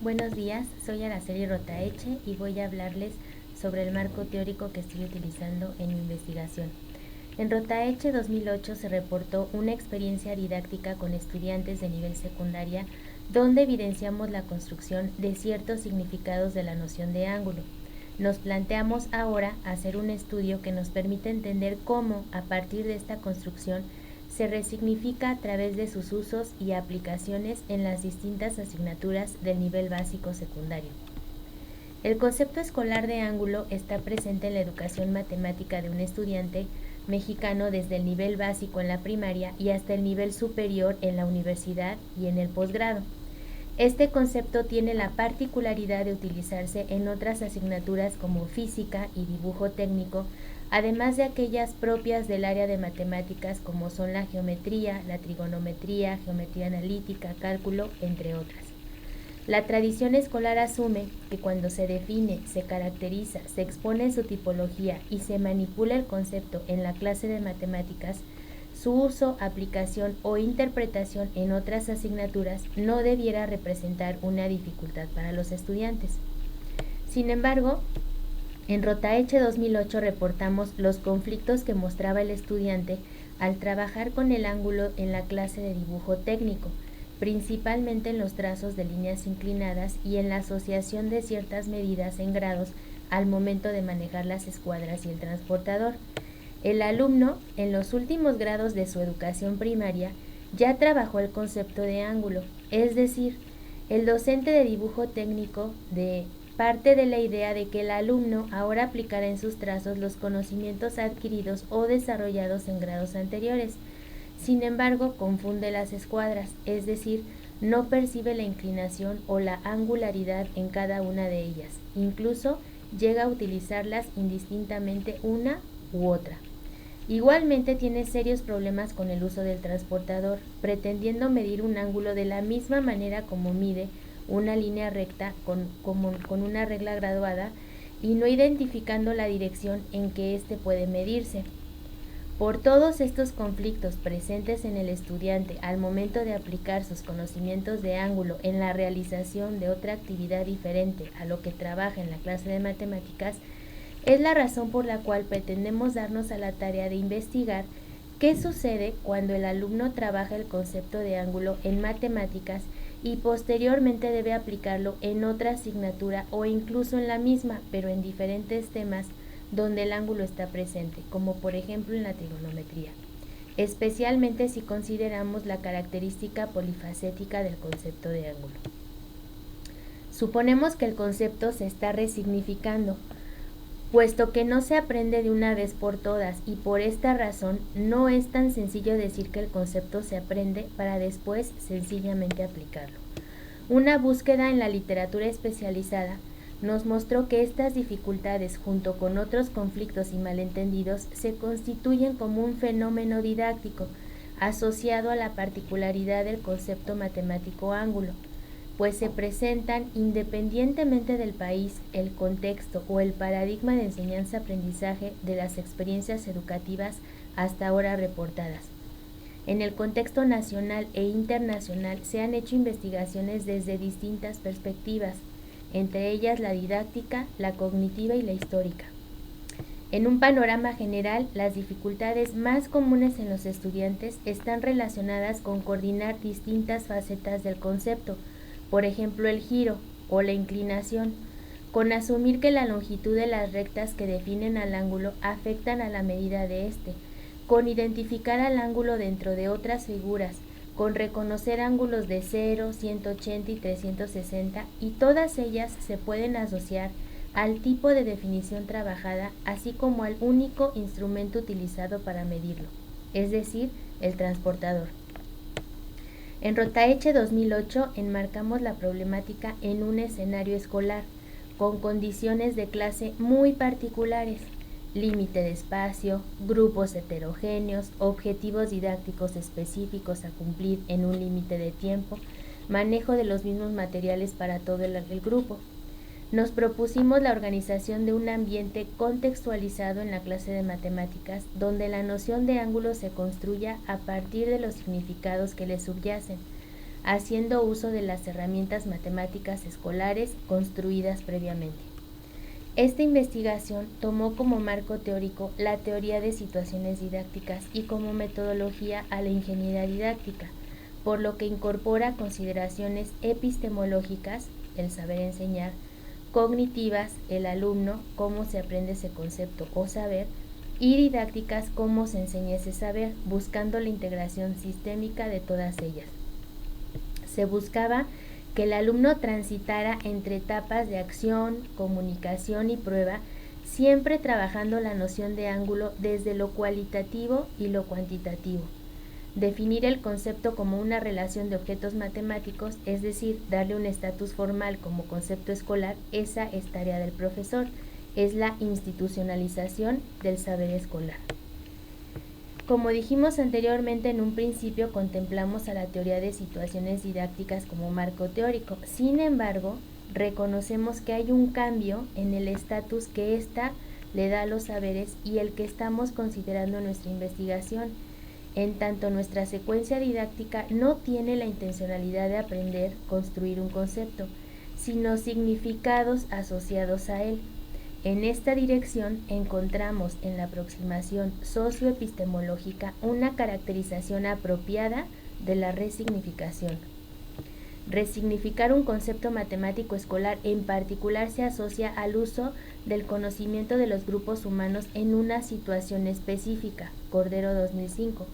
Buenos días, soy Araceli Rotaeche y voy a hablarles sobre el marco teórico que estoy utilizando en mi investigación. En Rotaeche 2008 se reportó una experiencia didáctica con estudiantes de nivel secundaria donde evidenciamos la construcción de ciertos significados de la noción de ángulo. Nos planteamos ahora hacer un estudio que nos permite entender cómo, a partir de esta construcción, se resignifica a través de sus usos y aplicaciones en las distintas asignaturas del nivel básico secundario. El concepto escolar de ángulo está presente en la educación matemática de un estudiante mexicano desde el nivel básico en la primaria y hasta el nivel superior en la universidad y en el posgrado. Este concepto tiene la particularidad de utilizarse en otras asignaturas como física y dibujo técnico, además de aquellas propias del área de matemáticas como son la geometría, la trigonometría, geometría analítica, cálculo, entre otras. La tradición escolar asume que cuando se define, se caracteriza, se expone su tipología y se manipula el concepto en la clase de matemáticas, su uso, aplicación o interpretación en otras asignaturas no debiera representar una dificultad para los estudiantes. Sin embargo, en Rotaeche 2008 reportamos los conflictos que mostraba el estudiante al trabajar con el ángulo en la clase de dibujo técnico, principalmente en los trazos de líneas inclinadas y en la asociación de ciertas medidas en grados al momento de manejar las escuadras y el transportador. El alumno, en los últimos grados de su educación primaria, ya trabajó el concepto de ángulo, es decir, el docente de dibujo técnico parte de la idea de que el alumno ahora aplicará en sus trazos los conocimientos adquiridos o desarrollados en grados anteriores. Sin embargo, confunde las escuadras, es decir, no percibe la inclinación o la angularidad en cada una de ellas. Incluso llega a utilizarlas indistintamente una u otra. Igualmente tiene serios problemas con el uso del transportador, pretendiendo medir un ángulo de la misma manera como mide una línea recta con una regla graduada y no identificando la dirección en que éste puede medirse. Por todos estos conflictos presentes en el estudiante al momento de aplicar sus conocimientos de ángulo en la realización de otra actividad diferente a lo que trabaja en la clase de matemáticas, es la razón por la cual pretendemos darnos a la tarea de investigar qué sucede cuando el alumno trabaja el concepto de ángulo en matemáticas y posteriormente debe aplicarlo en otra asignatura o incluso en la misma, pero en diferentes temas donde el ángulo está presente, como por ejemplo en la trigonometría, especialmente si consideramos la característica polifacética del concepto de ángulo. Suponemos que el concepto se está resignificando, puesto que no se aprende de una vez por todas y por esta razón no es tan sencillo decir que el concepto se aprende para después sencillamente aplicarlo. Una búsqueda en la literatura especializada nos mostró que estas dificultades, junto con otros conflictos y malentendidos, se constituyen como un fenómeno didáctico asociado a la particularidad del concepto matemático ángulo, pues se presentan independientemente del país, el contexto o el paradigma de enseñanza-aprendizaje de las experiencias educativas hasta ahora reportadas. En el contexto nacional e internacional se han hecho investigaciones desde distintas perspectivas, entre ellas la didáctica, la cognitiva y la histórica. En un panorama general, las dificultades más comunes en los estudiantes están relacionadas con coordinar distintas facetas del concepto, por ejemplo el giro o la inclinación, con asumir que la longitud de las rectas que definen al ángulo afectan a la medida de éste, con identificar al ángulo dentro de otras figuras, con reconocer ángulos de 0, 180 y 360 y todas ellas se pueden asociar al tipo de definición trabajada, así como al único instrumento utilizado para medirlo, es decir, el transportador. En Rotaeche 2008 enmarcamos la problemática en un escenario escolar, con condiciones de clase muy particulares, límite de espacio, grupos heterogéneos, objetivos didácticos específicos a cumplir en un límite de tiempo, manejo de los mismos materiales para todo el grupo. Nos propusimos la organización de un ambiente contextualizado en la clase de matemáticas, donde la noción de ángulo se construya a partir de los significados que le subyacen, haciendo uso de las herramientas matemáticas escolares construidas previamente. Esta investigación tomó como marco teórico la teoría de situaciones didácticas y como metodología a la ingeniería didáctica, por lo que incorpora consideraciones epistemológicas, el saber enseñar, cognitivas, el alumno, cómo se aprende ese concepto o saber, y didácticas, cómo se enseña ese saber, buscando la integración sistémica de todas ellas. Se buscaba que el alumno transitara entre etapas de acción, comunicación y prueba, siempre trabajando la noción de ángulo desde lo cualitativo y lo cuantitativo. Definir el concepto como una relación de objetos matemáticos, es decir, darle un estatus formal como concepto escolar, esa es tarea del profesor, es la institucionalización del saber escolar. Como dijimos anteriormente, en un principio contemplamos a la teoría de situaciones didácticas como marco teórico. Sin embargo, reconocemos que hay un cambio en el estatus que ésta le da a los saberes y el que estamos considerando en nuestra investigación. En tanto, nuestra secuencia didáctica no tiene la intencionalidad de aprender, construir un concepto, sino significados asociados a él. En esta dirección encontramos en la aproximación socioepistemológica una caracterización apropiada de la resignificación. Resignificar un concepto matemático escolar en particular se asocia al uso del conocimiento de los grupos humanos en una situación específica, Cordero 2005,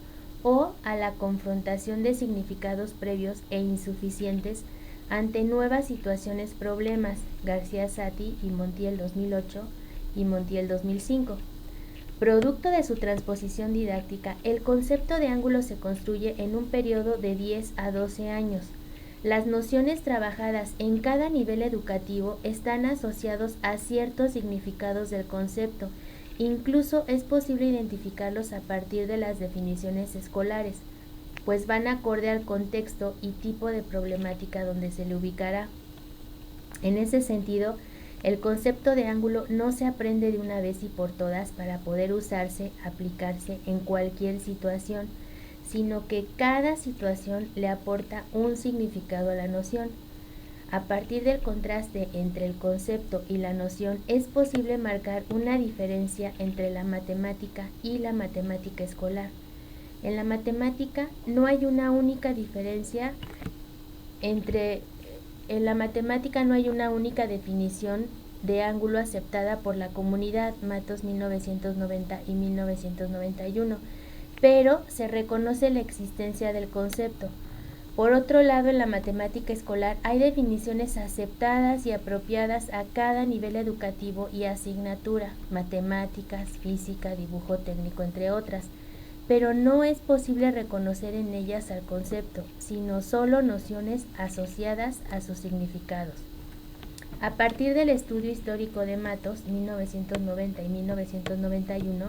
o a la confrontación de significados previos e insuficientes ante nuevas situaciones problemas, García Saty y Montiel 2008 y Montiel 2005. Producto de su transposición didáctica, el concepto de ángulo se construye en un periodo de 10 a 12 años. Las nociones trabajadas en cada nivel educativo están asociados a ciertos significados del concepto. Incluso es posible identificarlos a partir de las definiciones escolares, pues van acorde al contexto y tipo de problemática donde se le ubicará. En ese sentido, el concepto de ángulo no se aprende de una vez y por todas para poder usarse, aplicarse en cualquier situación, sino que cada situación le aporta un significado a la noción. A partir del contraste entre el concepto y la noción es posible marcar una diferencia entre la matemática y la matemática escolar. En la matemática no hay una única definición de ángulo aceptada por la comunidad, Matos 1990 y 1991, pero se reconoce la existencia del concepto. Por otro lado, en la matemática escolar hay definiciones aceptadas y apropiadas a cada nivel educativo y asignatura, matemáticas, física, dibujo técnico, entre otras, pero no es posible reconocer en ellas al concepto, sino solo nociones asociadas a sus significados. A partir del estudio histórico de Matos, 1990 y 1991,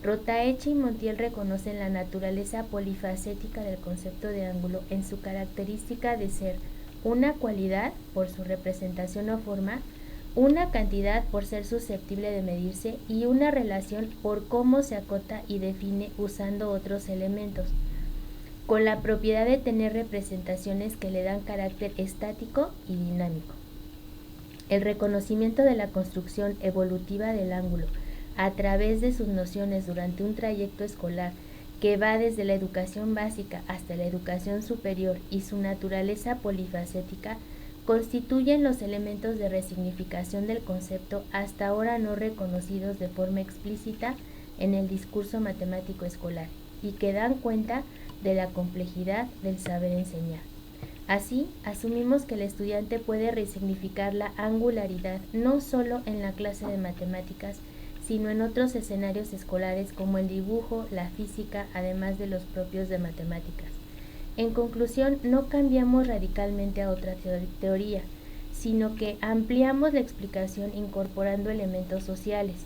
Rotaeche y Montiel reconocen la naturaleza polifacética del concepto de ángulo en su característica de ser una cualidad por su representación o forma, una cantidad por ser susceptible de medirse y una relación por cómo se acota y define usando otros elementos, con la propiedad de tener representaciones que le dan carácter estático y dinámico. El reconocimiento de la construcción evolutiva del ángulo a través de sus nociones durante un trayecto escolar que va desde la educación básica hasta la educación superior y su naturaleza polifacética constituyen los elementos de resignificación del concepto hasta ahora no reconocidos de forma explícita en el discurso matemático escolar y que dan cuenta de la complejidad del saber enseñar. Así, asumimos que el estudiante puede resignificar la angularidad no solo en la clase de matemáticas, sino en otros escenarios escolares como el dibujo, la física, además de los propios de matemáticas. En conclusión, no cambiamos radicalmente a otra teoría, sino que ampliamos la explicación incorporando elementos sociales,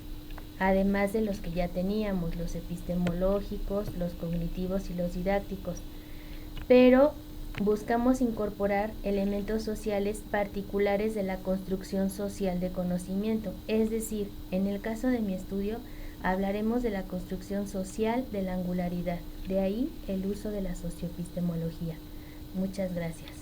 además de los que ya teníamos, los epistemológicos, los cognitivos y los didácticos, pero buscamos incorporar elementos sociales particulares de la construcción social de conocimiento, es decir, en el caso de mi estudio, hablaremos de la construcción social de la angularidad, de ahí el uso de la socioepistemología. Muchas gracias.